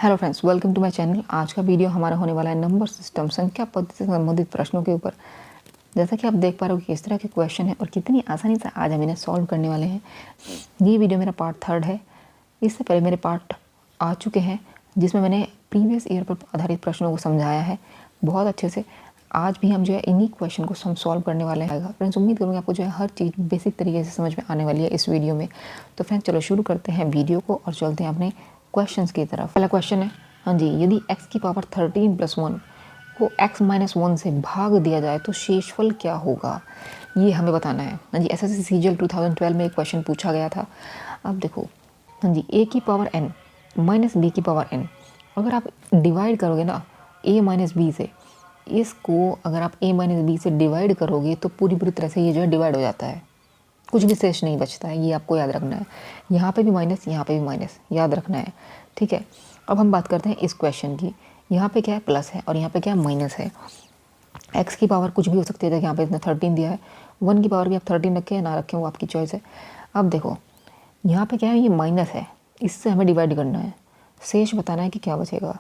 Hello friends, welcome to my channel. आज का video हमारा होने वाला है नंबर सिस्टम संख्या पद्धति से संबंधित प्रश्नों के ऊपर। जैसा कि आप देख पा रहे हो कि किस तरह के क्वेश्चन है और कितनी आसानी से आज हम इन्हें सॉल्व करने वाले हैं। ये वीडियो मेरा पार्ट 3 है। इससे पहले मेरे पार्ट आ चुके हैं जिसमें मैंने प्रीवियस ईयर पर आधारित प्रश्नों को समझाया है बहुत अच्छे से। आज भी हम जो है इन्हीं क्वेश्चन को हम सॉल्व करने वाले हैं। फ्रेंड्स, उम्मीद करूँगी आपको जो है हर चीज़ बेसिक तरीके से समझ में आने वाली है इस वीडियो में। तो फ्रेंड्स चलो शुरू करते हैं वीडियो को और चलते हैं अपने क्वेश्चंस की तरफ। पहला क्वेश्चन है, हाँ जी, यदि x की पावर 13 + 1 को x - 1 से भाग दिया जाए तो शेषफल क्या होगा, ये हमें बताना है। हाँ जी, एसएससी सीजीएल 2012 में एक क्वेश्चन पूछा गया था। अब देखो, हाँ जी, a की पावर n - b की पावर n, अगर आप डिवाइड करोगे ना a - b से, इसको अगर आप a - b से डिवाइड करोगे तो पूरी तरह से ये जो है डिवाइड हो जाता है, कुछ भी शेष नहीं बचता है। ये आपको याद रखना है। यहाँ पे भी माइनस, यहाँ पे भी माइनस, याद रखना है, ठीक है। अब हम बात करते हैं इस क्वेश्चन की। यहाँ पे क्या है, प्लस है, और यहाँ पे क्या है, माइनस है। x की पावर कुछ भी हो सकती है, जैसे यहाँ पे इसने 13 दिया है। 1 की पावर भी आप 13 रखें या ना रखें, वो आपकी चॉइस है। अब देखो, यहाँ पे क्या है, ये माइनस है, इससे हमें डिवाइड करना है, शेष बताना है कि क्या बचेगा।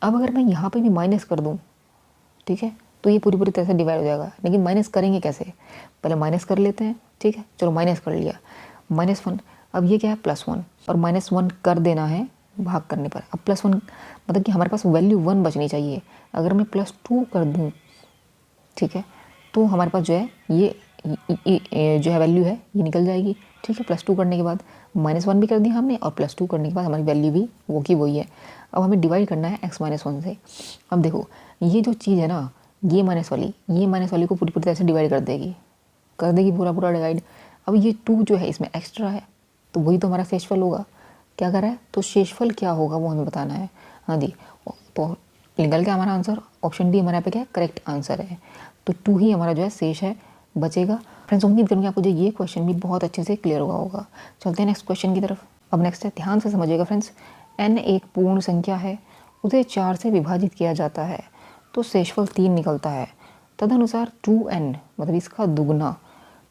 अब अगर मैं यहाँ पे भी माइनस कर दूँ, ठीक है, तो ये पूरी तरह से डिवाइड हो जाएगा। लेकिन माइनस करेंगे कैसे, पहले माइनस कर लेते हैं, ठीक है। चलो माइनस कर लिया, -1। अब ये क्या है, +1, और -1 कर देना है भाग करने पर। अब +1 मतलब कि हमारे पास वैल्यू 1 बचनी चाहिए। अगर मैं +2 कर दूँ, ठीक है, तो हमारे पास जो है ये जो है वैल्यू है ये निकल जाएगी, ठीक है। +2 करने के बाद -1 भी कर दिया हमने, और +2 करने के बाद हमारी वैल्यू भी वो की वही है। अब हमें डिवाइड करना है x - 1 से। अब देखो, ये जो चीज़ है ना, ये माइनस वाली को पूरी तरह से डिवाइड कर देगी पूरा डिवाइड। अब ये 2 जो है इसमें एक्स्ट्रा है, तो वही तो हमारा शेषफल होगा। क्या कर रहा है, तो शेषफल क्या होगा वो हमें बताना है। हाँ जी, तो निकल गया हमारा आंसर। ऑप्शन डी हमारे यहाँ पे क्या है, करेक्ट आंसर है। तो 2 ही हमारा जो है शेष है, बचेगा। फ्रेंड्स, उम्मीद करूँगी आपको जो ये क्वेश्चन भी बहुत अच्छे से क्लियर हुआ होगा। चलते हैं नेक्स्ट क्वेश्चन की तरफ। अब नेक्स्ट है, ध्यान से समझिएगा फ्रेंड्स। n एक पूर्ण संख्या है, उसे 4 से विभाजित किया जाता है तो शेषफल 3 निकलता है। तदनुसार 2n मतलब इसका दुगना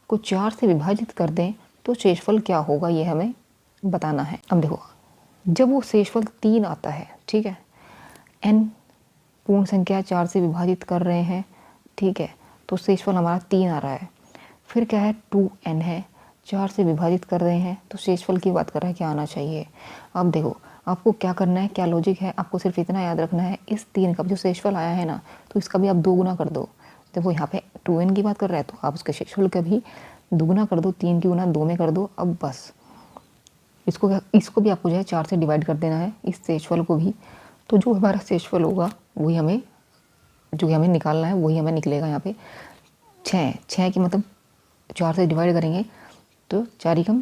को 4 से विभाजित कर दें तो शेषफल क्या होगा, ये हमें बताना है। अब देखो, जब वो शेषफल 3 आता है, ठीक है, n पूर्ण संख्या 4 से विभाजित कर रहे हैं, ठीक है, तो शेषफल हमारा 3 आ रहा है। फिर क्या है, 2n है, 4 से विभाजित कर रहे हैं तो शेषफल की बात कर रहा है, क्या आना चाहिए। अब देखो, आपको क्या करना है, क्या लॉजिक है, आपको सिर्फ इतना याद रखना है, इस 3 का जो शेषफल आया है ना, तो इसका भी आप 2 गुना कर दो। देखो यहाँ पे 2n की बात कर रहा है, तो आप उसके शेषफल का भी 2 गुना कर दो, 3 की गुना 2 में कर दो। अब बस इसको भी आपको जो है 4 से डिवाइड कर देना है, इस शेषफल को भी। तो जो हमारा शेषफल होगा वही हमें निकालना है, वही हमें निकलेगा। यहाँ पे 6 की मतलब 4 से डिवाइड करेंगे तो 4 ×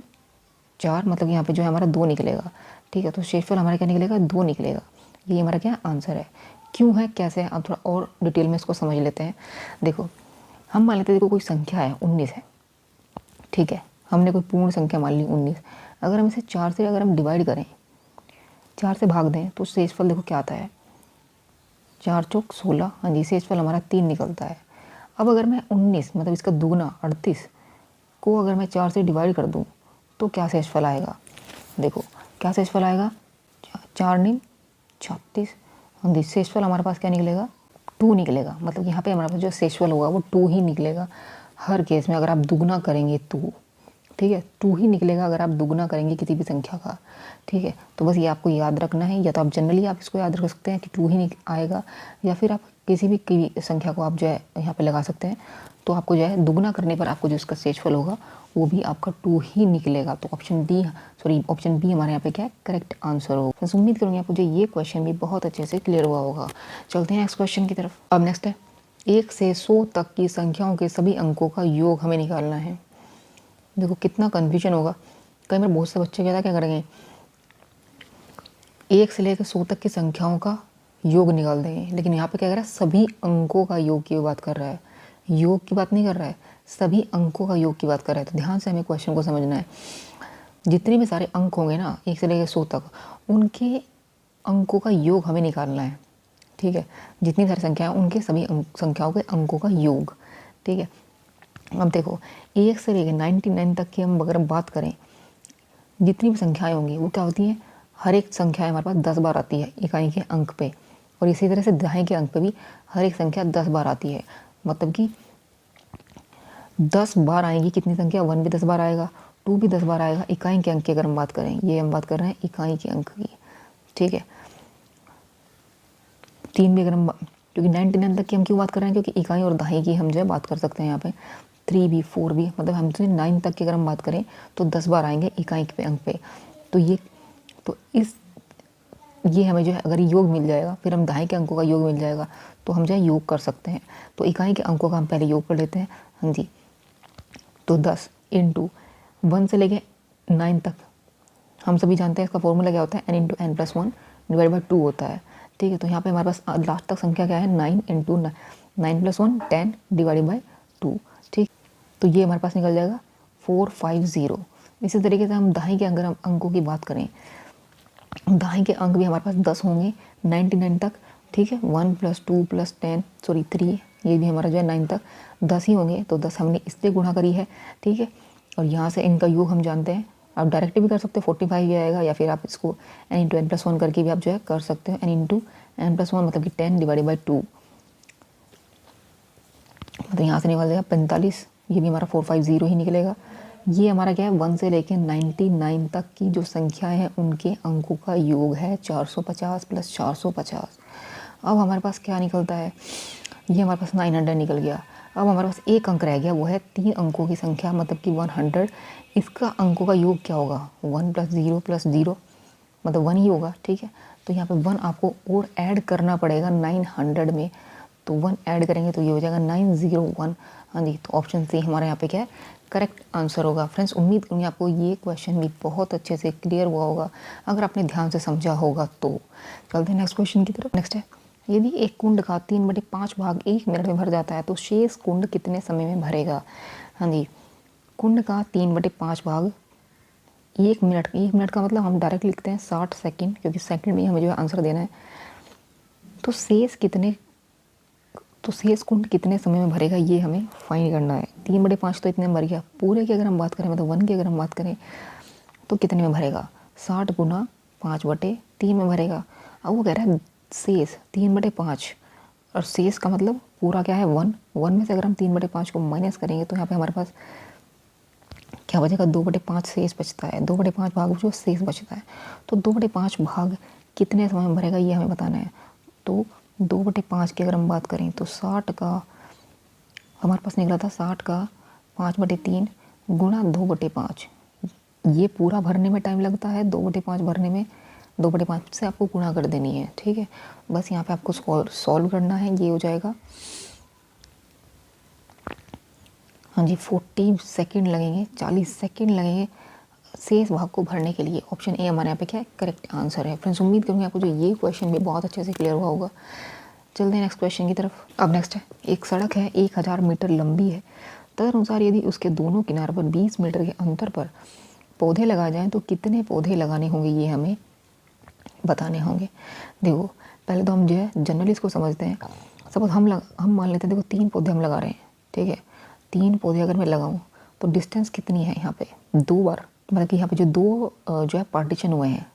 4 मतलब यहाँ पे जो है हमारा 2 निकलेगा, ठीक है। तो शेषफल हमारा क्या निकलेगा, 2 निकलेगा। ये हमारा क्या आंसर है। क्यों है, कैसे है, अब थोड़ा और डिटेल में इसको समझ लेते हैं। देखो, हम मान लेते हैं, देखो कोई संख्या है 19 है, ठीक है, हमने कोई पूर्ण संख्या मान ली 19। अगर हम इसे 4 से अगर हम डिवाइड करें, 4 से भाग दें तो शेषफल देखो क्या आता है, 4 चौक 16। हाँ जी, शेषफल हमारा 3 निकलता है। अब अगर मैं 19 मतलब इसका दुगना 38 को अगर मैं 4 से डिवाइड कर दूँ तो क्या शेषफल आएगा। देखो क्या शेषफल आएगा, 4 × 36। हाँ जी, शेषफल हमारे पास क्या निकलेगा, 2 निकलेगा। मतलब यहाँ पे हमारे पास जो शेषफल होगा वो 2 ही निकलेगा हर केस में। अगर आप दुगना करेंगे तो, ठीक है, 2 ही निकलेगा अगर आप दुगना करेंगे किसी भी संख्या का, ठीक है। तो बस ये आपको याद रखना है, या तो आप जनरली आप इसको याद रख सकते हैं कि 2 ही आएगा, या फिर आप किसी भी संख्या को आप जो है यहाँ पे लगा सकते हैं। तो आपको जो है दुगना करने पर आपको जो इसका शेषफल होगा वो भी आपका 2 ही निकलेगा। तो ऑप्शन बी हमारे यहाँ पे क्या है, करेक्ट आंसर होगा। तो उम्मीद करूँगी आपको जो ये क्वेश्चन भी बहुत अच्छे से क्लियर हुआ होगा। चलते हैं नेक्स्ट क्वेश्चन की तरफ। अब नेक्स्ट है, 1 से 100 तक की संख्याओं के सभी अंकों का योग हमें निकालना है। देखो कितना कन्फ्यूजन होगा। कई बार बहुत से बच्चे क्या करेंगे, 1 से लेकर 100 तक की संख्याओं का योग निकाल देंगे, लेकिन यहाँ पे क्या कर रहा है, सभी अंकों का योग की बात कर रहा है, योग की बात नहीं कर रहा है, सभी अंकों का योग की बात कर रहा है। तो ध्यान से हमें क्वेश्चन को समझना है। जितने भी सारे अंक होंगे ना 1 से लेकर 100 तक, उनके अंकों का योग हमें निकालना है, ठीक है। जितनी सारी संख्याएं उनके सभी संख्याओं के अंकों का योग, ठीक है। अब देखो, 1 से लेकर 99 तक की हम अगर बात करें, जितनी भी संख्याएं होंगी वो क्या होती हैं, हर एक संख्या हमारे पास 10 बार आती है इकाई के अंक पे, और इसी तरह से दहाई के अंक पे भी हर एक संख्या 10 बार आती है। मतलब कि 10 बार आएगी कितनी संख्या, 1 भी 10 बार आएगा, 2 भी 10 बार आएगा इकाई के अंक की अगर हम बात करें। ये हम बात कर रहे हैं इकाई के अंक की, ठीक है। 3 भी अगर हम, क्योंकि 99 तक की हम क्यों बात कर रहे हैं, क्योंकि इकाई और दहाई की हम जो है बात कर सकते हैं यहाँ पे। 3 भी, 4 भी, मतलब हमसे 9 तक की अगर हम बात करें तो 10 बार आएंगे इकाई पे अंक पे। तो ये हमें जो है अगर योग मिल जाएगा, फिर हम दहाई के अंकों का योग मिल जाएगा तो हम जो है योग कर सकते हैं। तो इकाई के अंकों का हम पहले योग कर लेते हैं। हाँ जी, तो 10 इंटू 1 से लेके 9 तक हम सभी जानते हैं इसका फॉर्मूला क्या होता है, n into N plus 1 divide by 2 होता है, ठीक है। तो यहाँ पे हमारे पास लास्ट तक संख्या क्या है, 9 इंटू 9 प्लस 1 10 डिवाइड बाई 2, ठीक। तो ये हमारे पास निकल जाएगा 450। इसी तरीके से हम दहाई के अगर हम अंकों की बात करें, दहाई के अंक भी हमारे पास 10 होंगे 99 तक, ठीक है। 1 प्लस 2 प्लस 3, ये भी हमारा जो है 9 तक 10 ही होंगे। तो 10 हमने इसलिए गुणा करी है, ठीक है। और यहाँ से इनका योग हम जानते हैं, आप डायरेक्ट भी कर सकते हो 45 भी आएगा, या फिर आप इसको n इंटू एन प्लस 1 करके भी आप जो है कर सकते हो। n इंटू एन प्लस 1 मतलब कि 10 डिवाइडेड बाई 2, मतलब यहाँ से निकल जाएगा 45। ये भी हमारा 450 ही निकलेगा। ये हमारा क्या है, 1 से लेके 99 तक की जो संख्या है उनके अंकों का योग है 450 प्लस 450। अब हमारे पास क्या निकलता है, ये हमारे पास 900 निकल गया। अब हमारे पास एक अंक रह गया, वो है 3 अंकों की संख्या, मतलब कि 100। इसका अंकों का योग क्या होगा, 1 प्लस 0 मतलब 1 ही होगा, ठीक है। तो यहाँ पे 1 आपको और ऐड करना पड़ेगा 900 में, तो 1 ऐड करेंगे तो ये हो जाएगा 901। हाँ जी, तो ऑप्शन सी हमारे यहाँ पे क्या है, करेक्ट आंसर होगा। फ्रेंड्स, उम्मीद करूँगी आपको ये क्वेश्चन भी बहुत अच्छे से क्लियर हुआ होगा, अगर आपने ध्यान से समझा होगा तो। चलते हैं नेक्स्ट क्वेश्चन की तरफ। नेक्स्ट है, यदि एक कुंड का 3/5 भाग 1 मिनट में भर जाता है तो शेष कुंड कितने समय में भरेगा। हाँ जी, कुंड का 3/5 भाग 1 मिनट का मतलब हम डायरेक्ट लिखते हैं 60 सेकंड, क्योंकि सेकंड में हमें जो है आंसर देना है। तो शेष कुंड कितने समय में भरेगा, ये हमें फाइंड करना है। 3/5 तो इतने में भर गया, पूरे की अगर हम बात करें, मतलब 1 की अगर हम बात करें तो कितने में भरेगा, 60 गुना 5/3 में भरेगा। अब वो कह रहा है शेष 3/5, और शेष का मतलब पूरा क्या है 1 में से अगर हम 3/5 को माइनस करेंगे तो यहाँ पे हमारे पास क्या बचेगा, 2/5 शेष बचता है। 2/5 भाग जो शेष बचता है, तो 2/5 भाग कितने समय में भरेगा ये हमें बताना है। तो 2/5 की अगर हम बात करें तो 60 का हमारे पास निकला था 60 का 5/3 गुणा 2/5। ये पूरा भरने में टाइम लगता है, 2/5 भरने में 2/5 से आपको गुणा कर देनी है, ठीक है। बस यहाँ पे आपको सॉल्व करना है, ये हो जाएगा, हाँ जी, 40 सेकंड लगेंगे, 40 सेकंड लगेंगे शेष भाग को भरने के लिए। ऑप्शन ए हमारे यहाँ पे क्या है, करेक्ट आंसर है। फ्रेंड्स, उम्मीद करूँगी आपको जो ये क्वेश्चन भी बहुत अच्छे से क्लियर हुआ होगा। चलते हैं नेक्स्ट क्वेश्चन की तरफ। अब नेक्स्ट है, एक सड़क है 1000 मीटर लंबी है, तदनुसार यदि उसके दोनों किनारों पर 20 मीटर के अंतर पर पौधे लगाए जाएँ तो कितने पौधे लगाने होंगे, ये हमें बताने होंगे। देखो, पहले तो हम जो है जनरली इसको समझते हैं। सपोज हम मान लेते हैं, देखो 3 पौधे हम लगा रहे हैं, ठीक है। 3 पौधे अगर मैं लगाऊं तो डिस्टेंस कितनी है, यहाँ पे 2 बार, मतलब कि यहाँ पे जो 2 जो है पार्टीशन हुए हैं,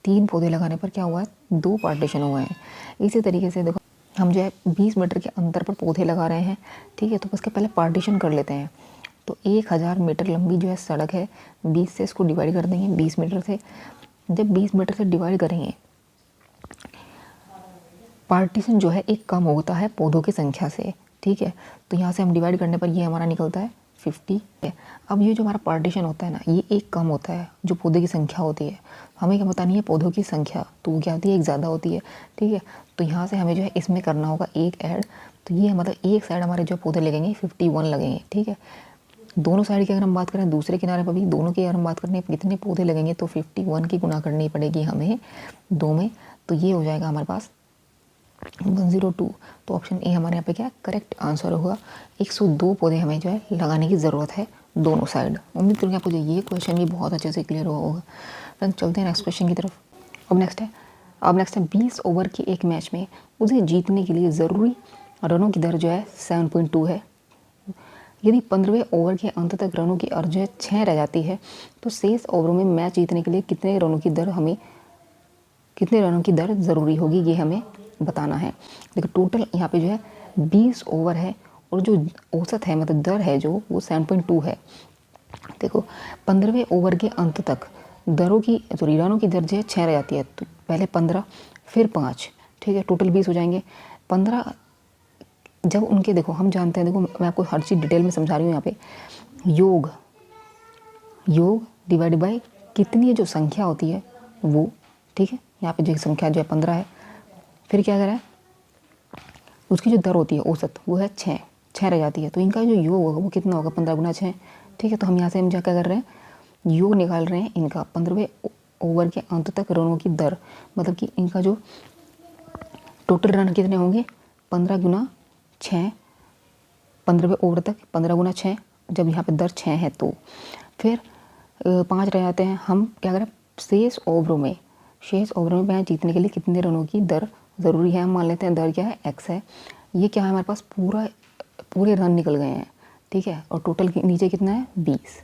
3 पौधे लगाने पर क्या हुआ है, 2 पार्टीशन हुए हैं। इसी तरीके से देखो हम जो है 20 मीटर के अंतर पर पौधे लगा रहे हैं, ठीक है। तो उसके पहले पार्टीशन कर लेते हैं। तो 1000 मीटर लंबी जो है सड़क है, 20 से इसको डिवाइड कर देंगे, 20 मीटर से। जब 20 मीटर से डिवाइड करेंगे, पार्टीशन जो है एक कम होता है पौधों की संख्या से, ठीक है। तो यहाँ से हम डिवाइड करने पर ये हमारा निकलता है 50 है। अब ये जो हमारा पार्टीशन होता है ना, ये एक कम होता है जो पौधे की संख्या होती है। हमें क्या पता नहीं है पौधों की संख्या, तो वो क्या होती है, एक ज़्यादा होती है, ठीक है। तो यहाँ से हमें जो है इसमें करना होगा एक ऐड। तो ये मतलब एक साइड हमारे जो पौधे लगेंगे 51 लगेंगे, ठीक है। दोनों साइड की अगर हम बात करें, दूसरे किनारे पर भी दोनों की अगर हम बात करें कितने पौधे लगेंगे, तो 51 की गुना करनी पड़ेगी हमें 2 में। तो ये हो जाएगा हमारे पास 102। तो ऑप्शन ए हमारे यहाँ पे क्या करेक्ट आंसर होगा। 102 पौधे हमें जो है लगाने की ज़रूरत है दोनों साइड। उम्मीद करूँगी आपको जो ये क्वेश्चन भी बहुत अच्छे से क्लियर हुआ होगा। फ्रेंड्स, चलते हैं नेक्स्ट क्वेश्चन की तरफ। अब नेक्स्ट है 20 ओवर के एक मैच में उसे जीतने के लिए ज़रूरी रनों की दर जो है 7.2 है। यदि 15वें ओवर के अंत तक रनों की दर जो है 6 रह जाती है तो शेष ओवरों में मैच जीतने के लिए कितने रनों की दर हमें कितने रनों की दर ज़रूरी होगी ये हमें बताना है। देखो टोटल यहाँ पे जो है 20 ओवर है और जो औसत है मतलब दर है जो वो 7.2 है। देखो 15वें ओवर के अंत तक दरों की सॉरी रनों की दर जो है 6 रह जाती है। तो पहले 15 फिर 5, ठीक है, टोटल 20 हो जाएंगे। 15 जब उनके देखो हम जानते हैं, देखो मैं आपको हर चीज़ डिटेल में समझा रही हूँ यहाँ पे। योग डिवाइड बाय कितनी जो संख्या होती है वो, ठीक है, यहाँ पे जो संख्या जो है 15 है, फिर क्या करें उसकी जो दर होती है औसत वो है 6 रह जाती है। तो इनका जो योग होगा वो कितना होगा 15 गुना 6, ठीक है। तो हम यहाँ से हम क्या कर रहे हैं योग निकाल रहे हैं इनका 15वें ओवर के अंत तक रनों की दर, मतलब कि इनका जो टोटल रन कितने होंगे 15 गुना 6, 15वें ओवर तक 15 गुना 6, जब यहाँ पे दर 6 है तो फिर 5 रह जाते हैं। हम क्या करें शेष ओवरों में मैच जीतने के लिए कितने रनों की दर ज़रूरी है। हम मान लेते हैं दर क्या है x है, ये क्या है हमारे पास पूरे रन निकल गए हैं, ठीक है। और टोटल नीचे कितना है 20,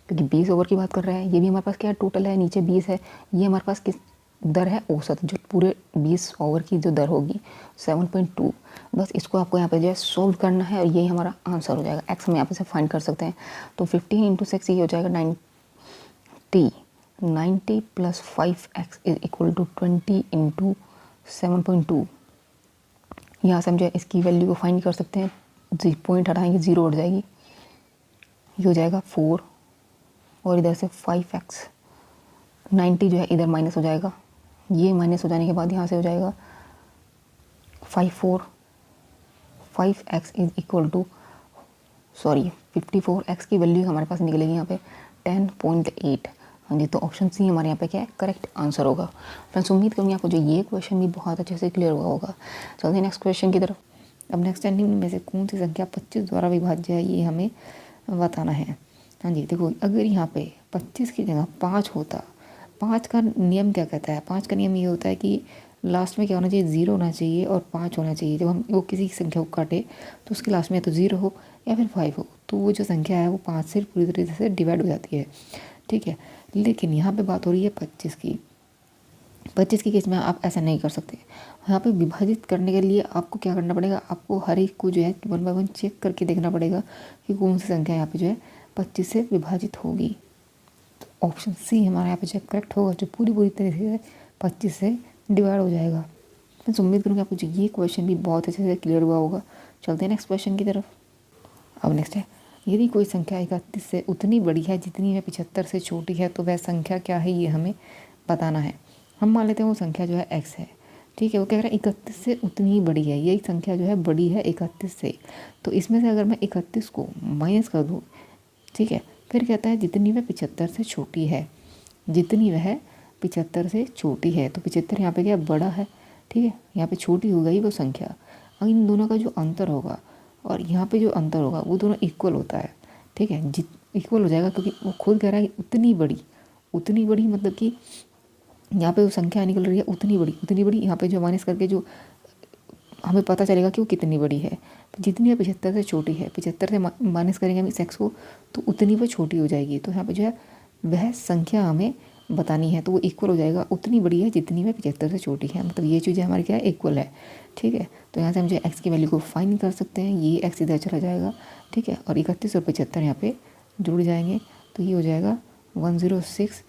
क्योंकि 20 ओवर की बात कर रहे हैं। ये भी हमारे पास क्या है टोटल है, नीचे 20 है। ये हमारे पास किस दर है औसत, जो पूरे 20 ओवर की जो दर होगी 7.2। बस इसको आपको यहाँ पे जो है सोल्व करना है और यही हमारा आंसर हो जाएगा। एक्स हम यहाँ पे से फाइंड कर सकते हैं। तो 15 × 6 ये हो जाएगा 90 + 5x = 20 × 7.2। यहाँ से हम जो है इसकी वैल्यू को फाइंड कर सकते हैं। पॉइंट हटाएंगे 0 उठ जाएगी, ये हो जाएगा 4 और इधर से 5x। 90 जो है इधर माइनस हो जाएगा, ये माइनस हो जाने के बाद यहाँ से हो जाएगा 5x = 54x की वैल्यू हमारे पास निकलेगी यहाँ पे 10.8। हाँ जी, तो ऑप्शन सी हमारे यहाँ पे क्या है करेक्ट आंसर होगा। फ्रेंड्स उम्मीद करूँगी आपको जो ये क्वेश्चन भी बहुत अच्छे से क्लियर हुआ होगा। चलते हैं नेक्स्ट क्वेश्चन की तरफ। अब नेक्स्ट है निम्न में से कौन सी संख्या 25 द्वारा विभाज्य है, ये हमें बताना है। हाँ जी, देखो अगर यहाँ पे 25 की जगह 5 होता, 5 का नियम क्या कहता है, 5 का नियम ये होता है कि लास्ट में क्या होना चाहिए 0 होना चाहिए और 5 होना चाहिए। जब हम वो किसी संख्या को काटे तो उसके लास्ट में या तो 0 हो या फिर 5 हो, तो वो जो संख्या है वो 5 से पूरी तरीके से डिवाइड हो जाती है, ठीक है। लेकिन यहाँ पे बात हो रही है 25 की। 25 की केस में आप ऐसा नहीं कर सकते। यहाँ पे विभाजित करने के लिए आपको क्या करना पड़ेगा, आपको हर एक को जो है 1 बाय 1 चेक करके देखना पड़ेगा कि कौन सी संख्या यहाँ पे जो है 25 से विभाजित होगी। तो ऑप्शन सी हमारा यहाँ पे जो करेक्ट होगा, जो पूरी तरीके से 25 से डिवाइड हो जाएगा। मैं उम्मीद करूँगी आपको जो ये क्वेश्चन भी बहुत अच्छे से क्लियर हुआ होगा। चलते हैं नेक्स्ट क्वेश्चन की तरफ। अब नेक्स्ट है, यदि कोई संख्या 31 से उतनी बड़ी है जितनी है 75 से छोटी है, तो वह संख्या क्या है ये हमें बताना है। हम मान लेते हैं वो संख्या जो है x है, ठीक है। वो कह रहा है 31 से उतनी ही बड़ी है, यही संख्या जो है बड़ी है 31 से। तो इसमें से अगर मैं 31 को माइनस कर दूँ, ठीक है, फिर कहता है जितनी वह 75 से छोटी है, जितनी वह 75 से छोटी है। तो 75 यहाँ पे क्या बड़ा है, ठीक है, यहाँ पे छोटी हो गई वो संख्या। अब इन दोनों का जो अंतर होगा और यहाँ पे जो अंतर होगा वो दोनों इक्वल होता है, ठीक है, इक्वल हो जाएगा, क्योंकि वो खुद कह रहा है उतनी बड़ी मतलब कि यहाँ पे वो संख्या निकल रही है उतनी बड़ी। यहाँ पे जो माइनस करके जो हमें पता चलेगा कि वो कितनी बड़ी है। जितनी है 75 से छोटी है, 75 से माइनस करेंगे हम इस x को तो उतनी वो छोटी हो जाएगी। तो यहाँ पे जो है वह संख्या हमें बतानी है, तो वो इक्वल हो जाएगा उतनी बड़ी है जितनी में 75 से छोटी है। मतलब ये चीज़ें हमारी क्या है इक्वल है, ठीक है। तो यहाँ से हम जो x की वैल्यू को फाइंड कर सकते हैं। ये x इधर चला जाएगा, ठीक है, और 31 और 75 यहाँ पे जुड़ जाएंगे, तो ये हो जाएगा 106x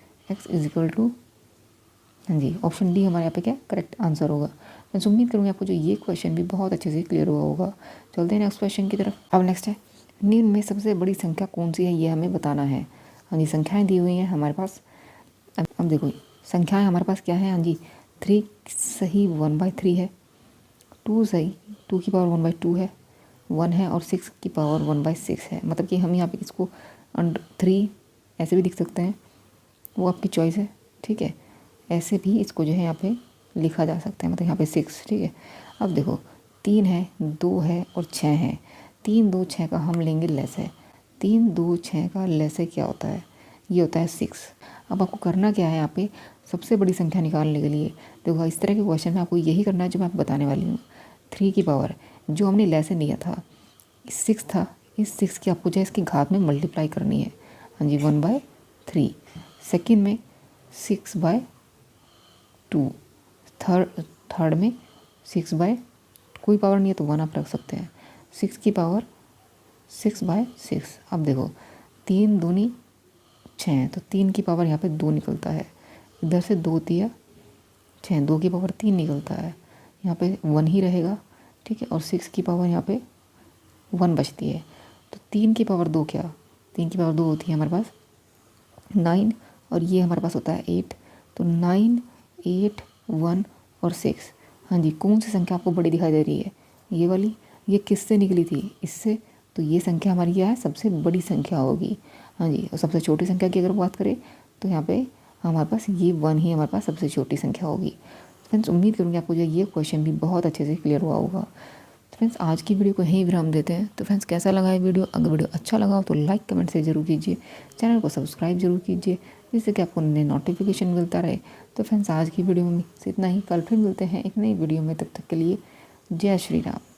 = हाँ जी, ऑप्शन डी हमारे यहाँ पे क्या करेक्ट आंसर होगा। मैं उम्मीद करूँगी आपको जो ये क्वेश्चन भी बहुत अच्छे से क्लियर हुआ होगा। चलते हैं नेक्स्ट क्वेश्चन की तरफ। अब नेक्स्ट है, निम्न में सबसे बड़ी संख्या कौन सी है ये हमें बताना है। हाँ जी, संख्याएं दी हुई हैं हमारे पास। अब देखो संख्याएं हमारे पास क्या है, हाँ जी 3 सही 1/3 है, 2 सही 2 की पावर 1/2 है, 1 है और 6 की पावर 1/6 है। मतलब कि हम यहाँ पे इसको 3 ऐसे भी लिख सकते हैं, वो आपकी चॉइस है, ठीक है। ऐसे भी इसको जो है यहाँ पे लिखा जा सकता है, मतलब यहाँ पे 6, ठीक है। अब देखो 3 है 2 है और 6 है। 3 2 6 का हम लेंगे लेसे। 3 2 6 का लेसे क्या होता है, ये होता है 6। अब आपको करना क्या है यहाँ पे सबसे बड़ी संख्या निकालने के लिए, देखो इस तरह के क्वेश्चन में आपको यही करना है जो मैं आपको बताने वाली हूँ। 3 की पावर जो हमने लेसन लिया था 6 था, इस 6 की आपको जो है इसकी घात में मल्टीप्लाई करनी है। हाँ जी 1/3। सेकेंड में 6/2, थर्ड में 6/, कोई पावर नहीं है तो 1 आप रख सकते हैं, 6 की पावर 6/6। अब देखो 3 दूनी 6, तो 3 की पावर यहाँ पे 2 निकलता है, इधर से 2 तिया 6, 2 की पावर 3 निकलता है, यहाँ पे 1 ही रहेगा, ठीक है। और 6 की पावर यहाँ पे 1 बचती है, तो 3 की पावर 2 क्या, 3 की पावर 2 होती है हमारे पास 9, और ये हमारे पास होता है 8, तो 9, 8, 1 और 6। हाँ जी, कौन सी संख्या आपको बड़ी दिखाई दे रही है, ये वाली, ये किससे निकली थी, इससे, तो ये संख्या हमारी क्या है, सबसे बड़ी संख्या होगी। हाँ जी, और सबसे छोटी संख्या की अगर बात करें तो यहाँ पे हमारे पास ये 1 ही हमारे पास सबसे छोटी संख्या होगी। फ्रेंड्स उम्मीद करूँगी आपको जो ये क्वेश्चन भी बहुत अच्छे से क्लियर हुआ होगा। फ्रेंड्स आज की वीडियो को यहीं विराम देते हैं। तो फ्रेंड्स कैसा लगा है वीडियो, अगर वीडियो अच्छा लगा हो तो लाइक कमेंट से ज़रूर कीजिए, चैनल को सब्सक्राइब जरूर कीजिए, जिससे कि आपको नए नोटिफिकेशन मिलता रहे। तो फ्रेंड्स आज की वीडियो में इतना ही, कल फिर मिलते हैं एक नई वीडियो में, तब तक के लिए जय श्री राम।